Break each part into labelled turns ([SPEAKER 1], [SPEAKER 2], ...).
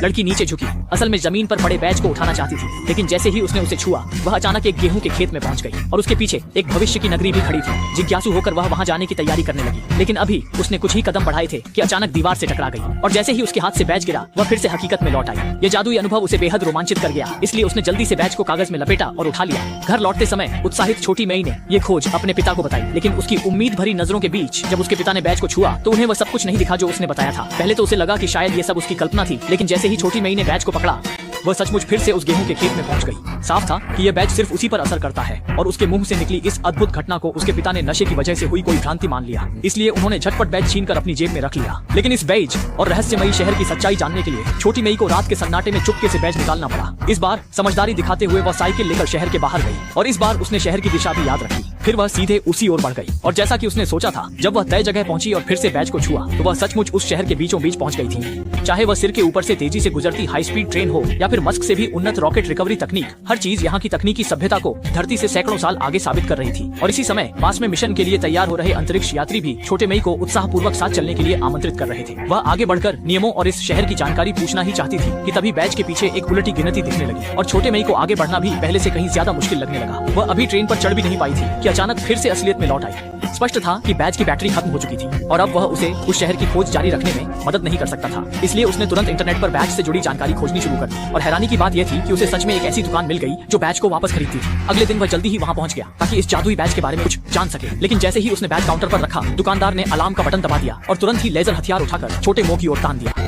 [SPEAKER 1] लड़की नीचे झुकी, असल में जमीन पर पड़े बैज को उठाना चाहती थी, लेकिन जैसे ही उसने उसे छुआ वह अचानक एक गेहूं के खेत में पहुंच गई और उसके पीछे एक भविष्य की नगरी भी खड़ी थी। जिज्ञासु होकर वह वहां जाने की तैयारी करने लगी, लेकिन अभी उसने कुछ ही कदम बढ़ाए थे कि अचानक दीवार से टकरा गई और जैसे ही उसके हाथ से बैज गिरा वह फिर से हकीकत में लौट आई। यह जादुई अनुभव उसे बेहद रोमांचित कर गया, इसलिए उसने जल्दी से बैज को कागज में लपेटा और उठा लिया। घर लौटते समय उत्साहित छोटी मेई ने ये खोज अपने पिता को बताई, लेकिन उसकी उम्मीद भरी नजरों के बीच जब उसके पिता ने बैज को छुआ तो उन्हें वह सब कुछ नहीं दिखा जो उसने बताया था। पहले तो उसे लगा कि शायद ये सब उसकी कल्पना थी, लेकिन जैसे ही छोटी मेई ने बैज को पकड़ा वह सचमुच फिर से उस गेहूं के खेत में पहुंच गई। साफ था कि यह बैज सिर्फ उसी पर असर करता है और उसके मुंह से निकली इस अद्भुत घटना को उसके पिता ने नशे की वजह से हुई कोई भ्रांति मान लिया, इसलिए उन्होंने झटपट बैज छीनकर अपनी जेब में रख लिया। लेकिन इस बैज और रहस्यमयी शहर की सच्चाई जानने के लिए छोटी मेई को रात के सन्नाटे में चुपके से बैज निकालना पड़ा। इस बार समझदारी दिखाते हुए वह साइकिल लेकर शहर के बाहर गई और इस बार उसने शहर की दिशा भी याद रखी। फिर वह सीधे उसी ओर बढ़ गई और जैसा कि उसने सोचा था, जब वह तय जगह पहुंची और फिर से बैज को छुआ तो वह सचमुच उस शहर के बीचों बीच पहुंच गई थी। चाहे वह सिर के ऊपर से तेजी से गुजरती हाई स्पीड ट्रेन हो या फिर मस्क से भी उन्नत रॉकेट रिकवरी तकनीक, हर चीज यहाँ की तकनीकी सभ्यता को धरती से सैकड़ों साल आगे साबित कर रही थी। और इसी समय पास में मिशन के लिए तैयार हो रहे अंतरिक्ष यात्री भी छोटे मेई को उत्साह पूर्वक साथ चलने के लिए आमंत्रित कर रहे थे। वह आगे बढ़कर नियमों और इस शहर की जानकारी पूछना ही चाहती थी कि तभी बैज के पीछे एक उलटी गिनती दिखने लगी और छोटे मेई को आगे बढ़ना भी पहले से कहीं ज्यादा मुश्किल लगने लगा। वह अभी ट्रेन पर चढ़ भी नहीं पाई थी कि अचानक फिर से असलियत में लौट आई। स्पष्ट था कि बैज की बैटरी खत्म हो चुकी थी और अब वह उसे उस शहर की खोज जारी रखने में मदद नहीं कर सकता था, इसलिए उसने तुरंत इंटरनेट पर बैज से जुड़ी जानकारी खोजनी शुरू कर दी। और हैरानी की बात यह थी कि उसे सच में एक ऐसी दुकान मिल गई जो बैज को वापस खरीदती थी। अगले दिन वह जल्दी ही वहां पहुंच गया ताकि इस जादुई बैज के बारे में कुछ जान सके, लेकिन जैसे ही उसने बैज काउंटर पर रखा दुकानदार ने अलार्म का बटन दबा दिया और तुरंत ही लेजर हथियार उठाकर छोटे मुंह की ओर तान दिया।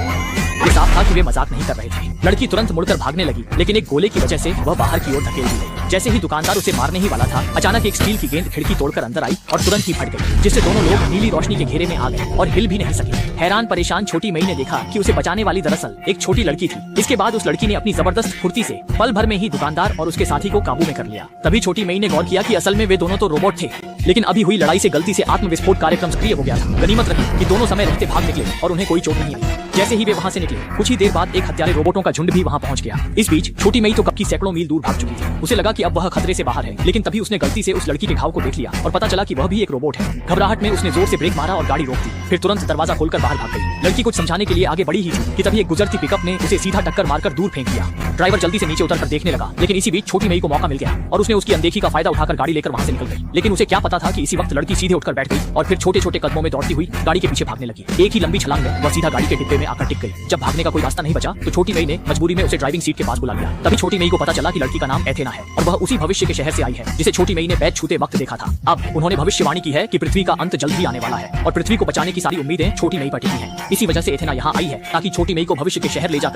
[SPEAKER 1] ये साफ था कि वे मजाक नहीं कर रहे थे। लड़की तुरंत मुड़कर भागने लगी, लेकिन एक गोले की वजह से वह बाहर की ओर धकेल दी गई। जैसे ही दुकानदार उसे मारने ही वाला था, अचानक एक स्टील की गेंद खिड़की तोड़कर अंदर आई और तुरंत ही फट गई, जिससे दोनों लोग नीली रोशनी के घेरे में आ गए और हिल भी नहीं सके। हैरान परेशान छोटी मेई ने देखा कि उसे बचाने वाली दरअसल एक छोटी लड़की थी। इसके बाद उस लड़की ने अपनी जबरदस्त फुर्ती से पल भर में ही दुकानदार और उसके साथी को काबू में कर लिया। तभी छोटी मेई ने गौर किया कि असल में वे दोनों तो रोबोट थे, लेकिन अभी हुई लड़ाई से गलती से आत्मविस्फोट कार्यक्रम सक्रिय हो गया था। गनीमत रही कि दोनों समय रहते भाग निकले और उन्हें कोई चोट नहीं आई। जैसे ही वे वहां से निकले कुछ ही देर बाद एक हत्यारे रोबोटों का झुंड भी वहां पहुंच गया। इस बीच छोटी मेई तो कब की सैकड़ों मील दूर भाग चुकी थी। उसे लगा कि अब वह खतरे से बाहर है, लेकिन तभी उसने गलती से उस लड़की के घाव को देख लिया और पता चला कि वह भी एक रोबोट है। घबराहट में उसने जोर से ब्रेक मारा और गाड़ी रोक दी, फिर तुरंत दरवाजा खोलकर बाहर भाग गई। लड़की कुछ समझाने के लिए आगे बढ़ी ही थी कि तभी एक गुजरती पिकअप ने उसे सीधा टक्कर मारकर दूर फेंक दिया। ड्राइवर जल्दी से नीचे उतरकर देखने लगा, लेकिन इसी बीच छोटी मेई को मौका मिल गया और उसने उसकी अनदेखी का फायदा उठाकर गाड़ी लेकर वहां से निकल गई। लेकिन उसे क्या पता था कि इसी वक्त लड़की सीधे उठकर बैठ गई और फिर छोटे छोटे कदमों में दौड़ती हुई गाड़ी के पीछे भागने लगी। एक ही लंबी छलांग में वह सीधा गाड़ी के डिब्बे में आकर टिक गई। जब भागने का कोई रास्ता नहीं बचा तो छोटी मेई ने मजबूरी में उसे ड्राइविंग सीट के पास बुला लिया। तभी छोटी मेई को पता चला कि लड़की का नाम एथेना है और वह उसी भविष्य के शहर से आई है जिसे छोटी मेई ने बैज छूते वक्त देखा था। अब उन्होंने भविष्यवाणी की है कि पृथ्वी का अंत जल्द ही आने वाला है और पृथ्वी को बचाने की सारी उम्मीदें छोटी मेई पर टिकी हैं। इसी वजह से एथेना यहाँ आई है ताकि छोटी मेई को भविष्य के शहर ले जाकर